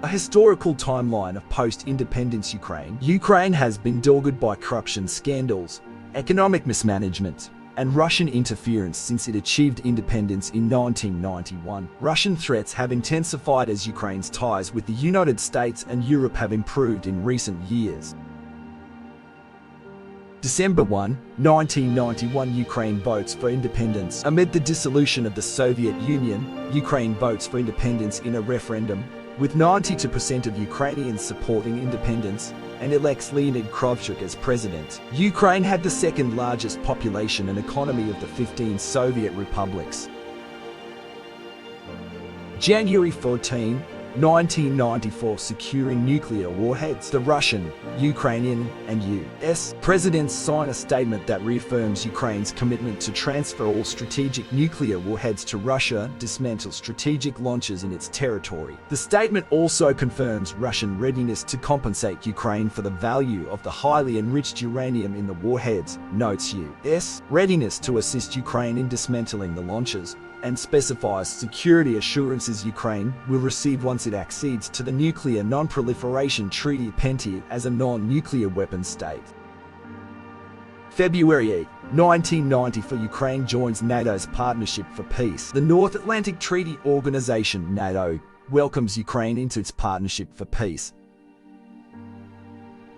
A historical timeline of post-independence Ukraine. Ukraine has been dogged by corruption scandals, economic mismanagement, and Russian interference since it achieved independence in 1991. Russian threats have intensified as Ukraine's ties with the United States and Europe have improved in recent years. December 1, 1991, Ukraine votes for independence. Amid the dissolution of the Soviet Union, Ukraine votes for independence in a referendum, with 92% of Ukrainians supporting independence, and elects Leonid Kravchuk as president. Ukraine had the second largest population and economy of the 15 Soviet republics. January 14, 1994, securing nuclear warheads. The Russian, Ukrainian, and US presidents sign a statement that reaffirms Ukraine's commitment to transfer all strategic nuclear warheads to Russia, dismantle strategic launches in its territory. The statement also confirms Russian readiness to compensate Ukraine for the value of the highly enriched uranium in the warheads, notes US readiness to assist Ukraine in dismantling the launches, and specifies security assurances Ukraine will receive once it accedes to the Nuclear Non-Proliferation Treaty (PNT) as a non-nuclear weapon state. February 8, 1994, Ukraine joins NATO's Partnership for Peace. The North Atlantic Treaty Organization (NATO) welcomes Ukraine into its Partnership for Peace,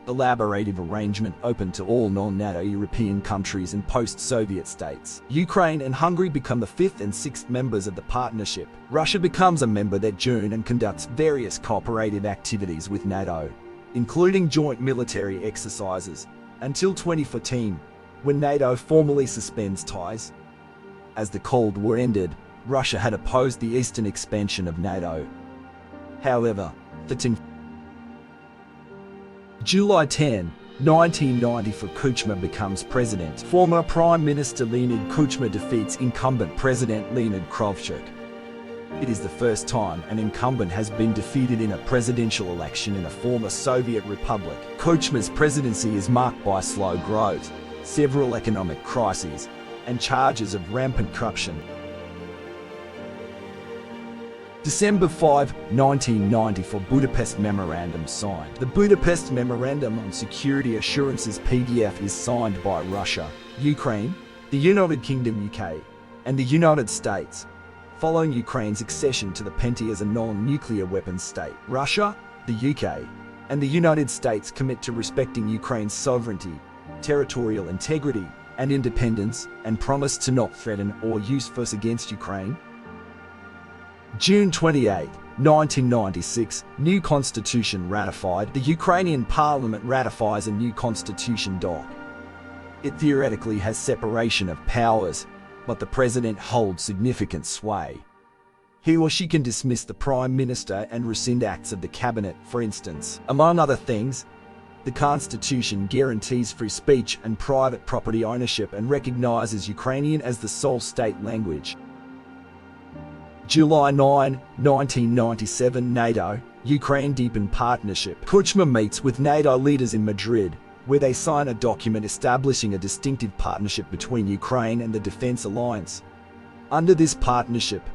collaborative arrangement open to all non-NATO European countries and post-Soviet states. Ukraine and Hungary become the 5th and 6th members of the partnership. Russia becomes a member that June and conducts various cooperative activities with NATO, including joint military exercises, until 2014, when NATO formally suspends ties. As the Cold War ended, Russia had opposed the eastern expansion of NATO. However, July 10, 1994, Kuchma becomes president. Former Prime Minister Leonid Kuchma defeats incumbent President Leonid Kravchuk. It is the first time an incumbent has been defeated in a presidential election in a former Soviet republic. Kuchma's presidency is marked by slow growth, several economic crises, and charges of rampant corruption. December 5, 1994, Budapest Memorandum signed. The Budapest Memorandum on Security Assurances (PDF) is signed by Russia, Ukraine, the United Kingdom (UK), and the United States, following Ukraine's accession to the PNT as a non-nuclear weapons state. Russia, the UK, and the United States commit to respecting Ukraine's sovereignty, territorial integrity, and independence, and promise to not threaten or use force against Ukraine. June 28, 1996, new constitution ratified. The Ukrainian parliament ratifies a new constitution doc. It theoretically has separation of powers, but the president holds significant sway. He or she can dismiss the prime minister and rescind acts of the cabinet, for instance. Among other things, the constitution guarantees free speech and private property ownership and recognizes Ukrainian as the sole state language. July 9, 1997, NATO, Ukraine deepen partnership. Kuchma meets with NATO leaders in Madrid, where they sign a document establishing a distinctive partnership between Ukraine and the Defense Alliance. Under this partnership,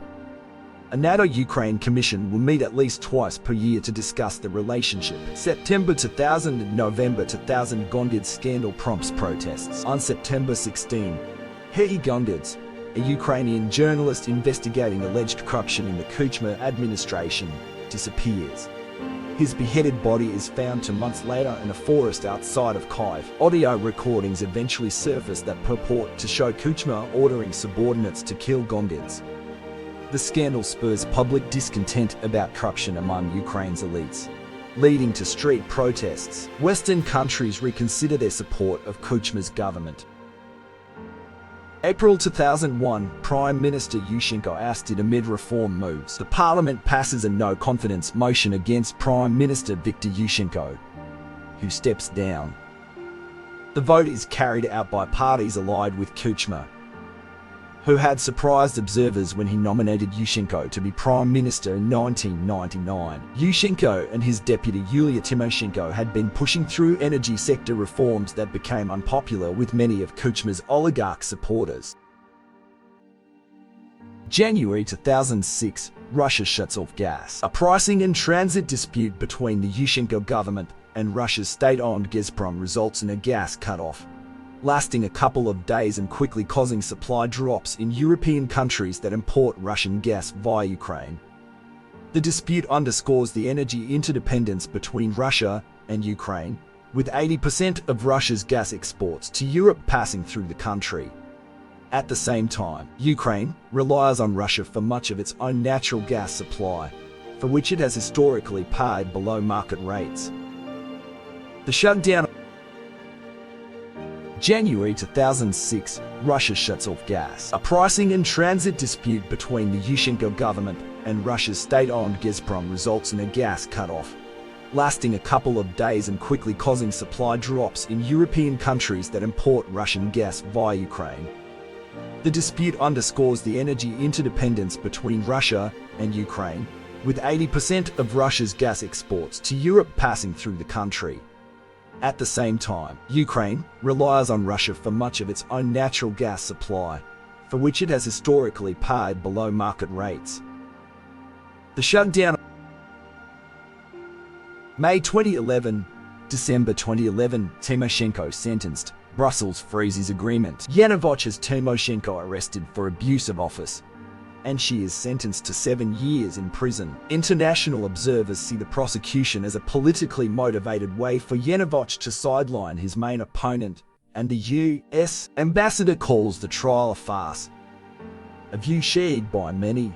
a NATO-Ukraine Commission will meet at least twice per year to discuss the relationship. September 2000 and November 2000, Gondids scandal prompts protests. On September 16, Hei Gondids, a Ukrainian journalist investigating alleged corruption in the Kuchma administration, disappears. His beheaded body is found 2 months later in a forest outside of Kyiv. Audio recordings eventually surface that purport to show Kuchma ordering subordinates to kill Gondids. The scandal spurs public discontent about corruption among Ukraine's elites, leading to street protests. Western countries reconsider their support of Kuchma's government. April 2001, Prime Minister Yushchenko ousted amid reform moves. The parliament passes a no-confidence motion against Prime Minister Viktor Yushchenko, who steps down. The vote is carried out by parties allied with Kuchma, who had surprised observers when he nominated Yushchenko to be Prime Minister in 1999. Yushchenko and his deputy Yulia Tymoshenko had been pushing through energy sector reforms that became unpopular with many of Kuchma's oligarch supporters. January 2006, Russia shuts off gas. A pricing and transit dispute between the Yushchenko government and Russia's state-owned Gazprom results in a gas cut-off, lasting a couple of days and quickly causing supply drops in European countries that import Russian gas via Ukraine. The dispute underscores the energy interdependence between Russia and Ukraine, with 80% of Russia's gas exports to Europe passing through the country. At the same time, Ukraine relies on Russia for much of its own natural gas supply, for which it has historically paid below market rates. The shutdown. January 2006, Russia shuts off gas. A pricing and transit dispute between the Yushchenko government and Russia's state-owned Gazprom results in a gas cut-off, lasting a couple of days and quickly causing supply drops in European countries that import Russian gas via Ukraine. The dispute underscores the energy interdependence between Russia and Ukraine, with 80% of Russia's gas exports to Europe passing through the country. At the same time, Ukraine relies on Russia for much of its own natural gas supply, for which it has historically paid below market rates. The shutdown. May 2011, December 2011, Tymoshenko sentenced. Brussels freezes agreement. Yanukovych has Tymoshenko arrested for abuse of office, and she is sentenced to 7 years in prison. International observers see the prosecution as a politically motivated way for Yanukovych to sideline his main opponent, and the US ambassador calls the trial a farce, a view shared by many.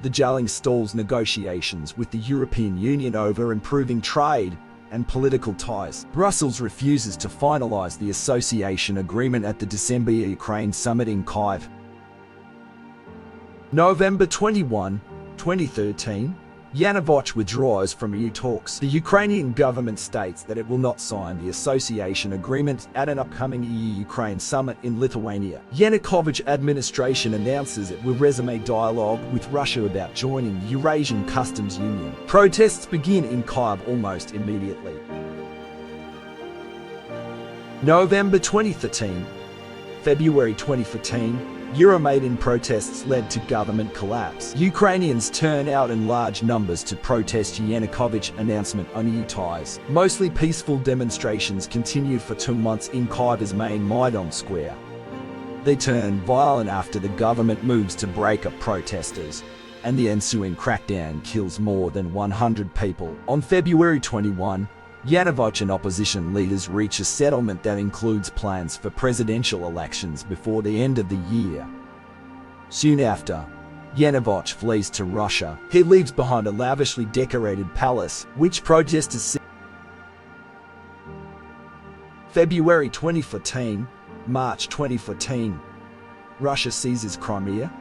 The gelling stalls negotiations with the European Union over improving trade and political ties. Brussels refuses to finalize the association agreement at the December Ukraine summit in Kyiv. November 21, 2013, Yanukovych withdraws from EU talks. The Ukrainian government states that it will not sign the association agreement at an upcoming EU-Ukraine summit in Lithuania. Yanukovych administration announces it will resume dialogue with Russia about joining the Eurasian Customs Union. Protests begin in Kyiv almost immediately. November 2013, February 2014, Euromaidan protests led to government collapse. Ukrainians turn out in large numbers to protest Yanukovych's announcement on EU ties. Mostly peaceful demonstrations continued for 2 months in Kyiv's main Maidan Square. They turn violent after the government moves to break up protesters, and the ensuing crackdown kills more than 100 people. On February 21, Yanukovych and opposition leaders reach a settlement that includes plans for presidential elections before the end of the year. Soon after, Yanukovych flees to Russia. He leaves behind a lavishly decorated palace, which protesters. February 2014, March 2014, Russia seizes Crimea,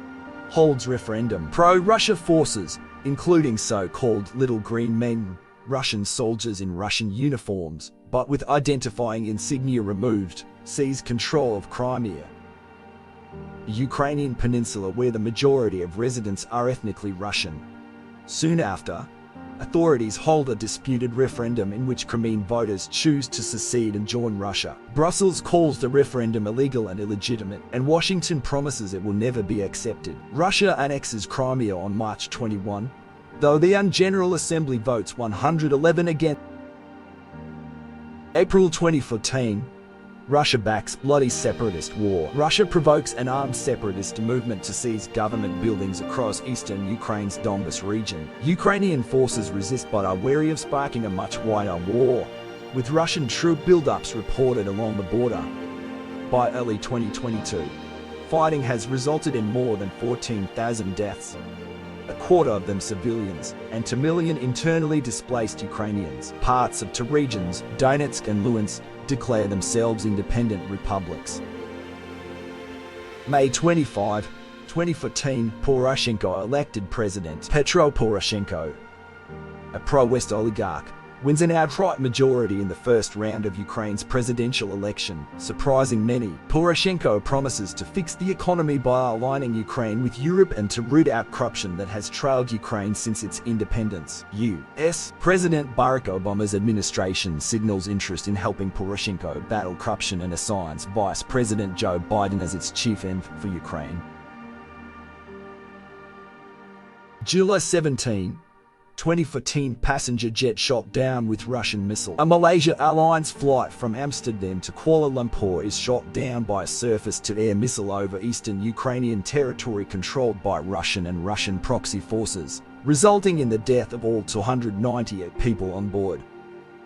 holds referendum. Pro-Russia forces, including so-called Little Green Men, Russian soldiers in Russian uniforms, but with identifying insignia removed, seize control of Crimea, the Ukrainian peninsula where the majority of residents are ethnically Russian. Soon after, authorities hold a disputed referendum in which Crimean voters choose to secede and join Russia. Brussels calls the referendum illegal and illegitimate, and Washington promises it will never be accepted. Russia annexes Crimea on March 21, though the General Assembly votes 111 against. April 2014, Russia backs bloody separatist war. Russia provokes an armed separatist movement to seize government buildings across eastern Ukraine's Donbas region. Ukrainian forces resist but are wary of sparking a much wider war, with Russian troop buildups reported along the border. By early 2022, fighting has resulted in more than 14,000 deaths, a quarter of them civilians, and 2 million internally displaced Ukrainians. Parts of two regions, Donetsk and Luhansk, declare themselves independent republics. May 25, 2014, Poroshenko elected President. Petro Poroshenko, a pro-West oligarch, wins an outright majority in the first round of Ukraine's presidential election, surprising many. Poroshenko promises to fix the economy by aligning Ukraine with Europe and to root out corruption that has trailed Ukraine since its independence. U.S. President Barack Obama's administration signals interest in helping Poroshenko battle corruption and assigns Vice President Joe Biden as its chief envoy for Ukraine. July 17, 2014, passenger jet shot down with Russian missile. A Malaysia Airlines flight from Amsterdam to Kuala Lumpur is shot down by a surface-to-air missile over eastern Ukrainian territory controlled by Russian and Russian proxy forces, resulting in the death of all 298 people on board.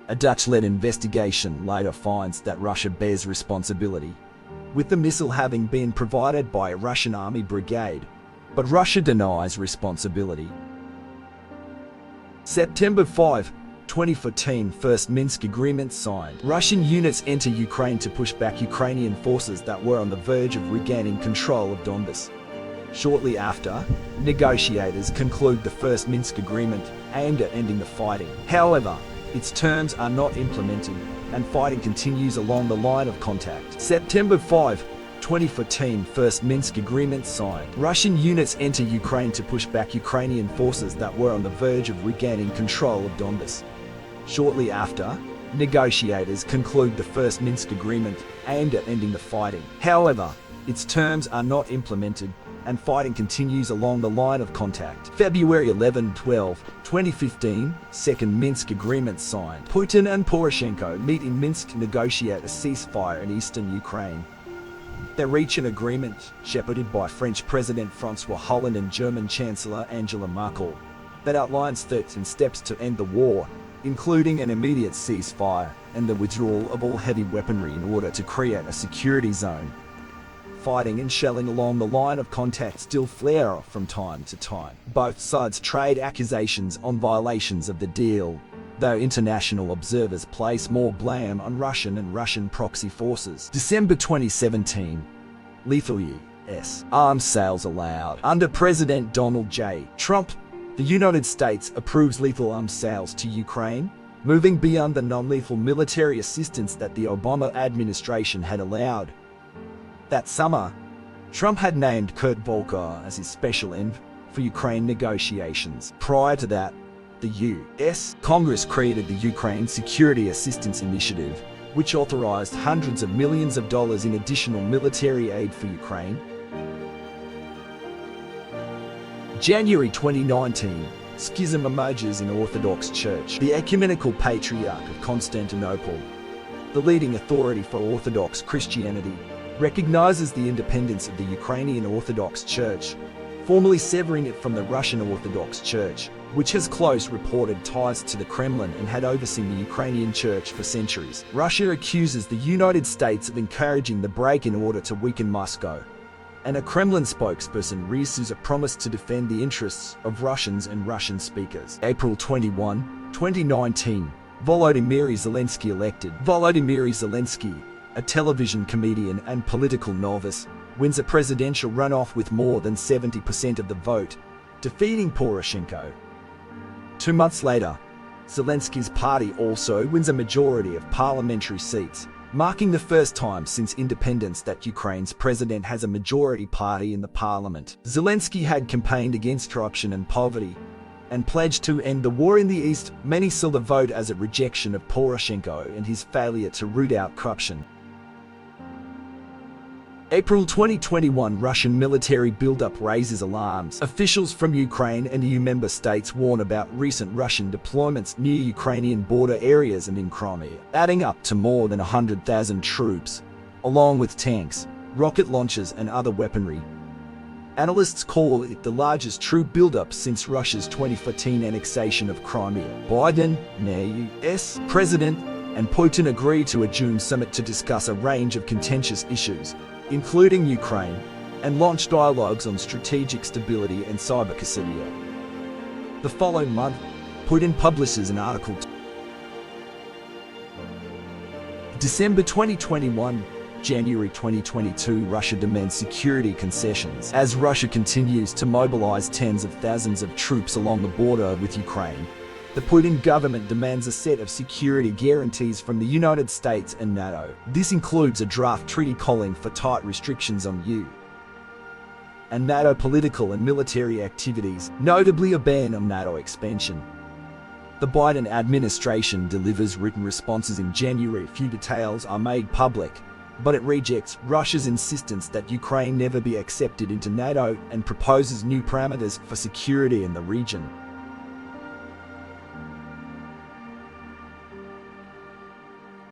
A Dutch-led investigation later finds that Russia bears responsibility, with the missile having been provided by a Russian army brigade, but Russia denies responsibility. September 5, 2014, first Minsk agreement signed. Russian units enter Ukraine to push back Ukrainian forces that were on the verge of regaining control of Donbas. Shortly after, negotiators conclude the first Minsk agreement aimed at ending the fighting. However, its terms are not implemented, and fighting continues along the line of contact. September 5, 2014, first Minsk agreement signed. Russian units enter Ukraine to push back Ukrainian forces that were on the verge of regaining control of Donbas. Shortly after, negotiators conclude the first Minsk agreement aimed at ending the fighting. However, its terms are not implemented, and fighting continues along the line of contact. February 11-12, 2015, second Minsk agreement signed. Putin and Poroshenko meet in Minsk to negotiate a ceasefire in eastern Ukraine. They reach an agreement, shepherded by French President François Hollande and German Chancellor Angela Merkel, that outlines 13 steps to end the war, including an immediate ceasefire and the withdrawal of all heavy weaponry in order to create a security zone. Fighting and shelling along the line of contact still flare from time to time. Both sides trade accusations on violations of the deal, though international observers place more blame on Russian and Russian proxy forces. December 2017, lethal U.S. arms sales allowed. Under President Donald J. Trump, the United States approves lethal arms sales to Ukraine, moving beyond the non-lethal military assistance that the Obama administration had allowed. That summer, Trump had named Kurt Volker as his special envoy for Ukraine negotiations. Prior to that, the U.S. Congress created the Ukraine Security Assistance Initiative, which authorized hundreds of millions of dollars in additional military aid for Ukraine. January 2019, schism emerges in Orthodox Church. The Ecumenical Patriarch of Constantinople, the leading authority for Orthodox Christianity, recognizes the independence of the Ukrainian Orthodox Church, formally severing it from the Russian Orthodox Church, which has close reported ties to the Kremlin and had overseen the Ukrainian Church for centuries. Russia accuses the United States of encouraging the break in order to weaken Moscow, and a Kremlin spokesperson reissues a promise to defend the interests of Russians and Russian speakers. April 21, 2019, Volodymyr Zelensky elected. Volodymyr Zelensky, a television comedian and political novice, wins a presidential runoff with more than 70% of the vote, defeating Poroshenko. 2 months later, Zelensky's party also wins a majority of parliamentary seats, marking the first time since independence that Ukraine's president has a majority party in the parliament. Zelensky had campaigned against corruption and poverty, and pledged to end the war in the East. Many saw the vote as a rejection of Poroshenko and his failure to root out corruption. April 2021, Russian military buildup raises alarms. Officials from Ukraine and EU member states warn about recent Russian deployments near Ukrainian border areas and in Crimea, adding up to more than 100,000 troops, along with tanks, rocket launchers and other weaponry. Analysts call it the largest troop buildup since Russia's 2014 annexation of Crimea. Biden, U.S. President, and Putin agreed to a June summit to discuss a range of contentious issues, including Ukraine, and launch dialogues on strategic stability and cybersecurity. The following month, Putin publishes an article. December 2021, January 2022, Russia demands security concessions. As Russia continues to mobilize tens of thousands of troops along the border with Ukraine, the Putin government demands a set of security guarantees from the United States and NATO. This includes a draft treaty calling for tight restrictions on EU and NATO political and military activities, notably a ban on NATO expansion. The Biden administration delivers written responses in January. Few details are made public, but it rejects Russia's insistence that Ukraine never be accepted into NATO and proposes new parameters for security in the region.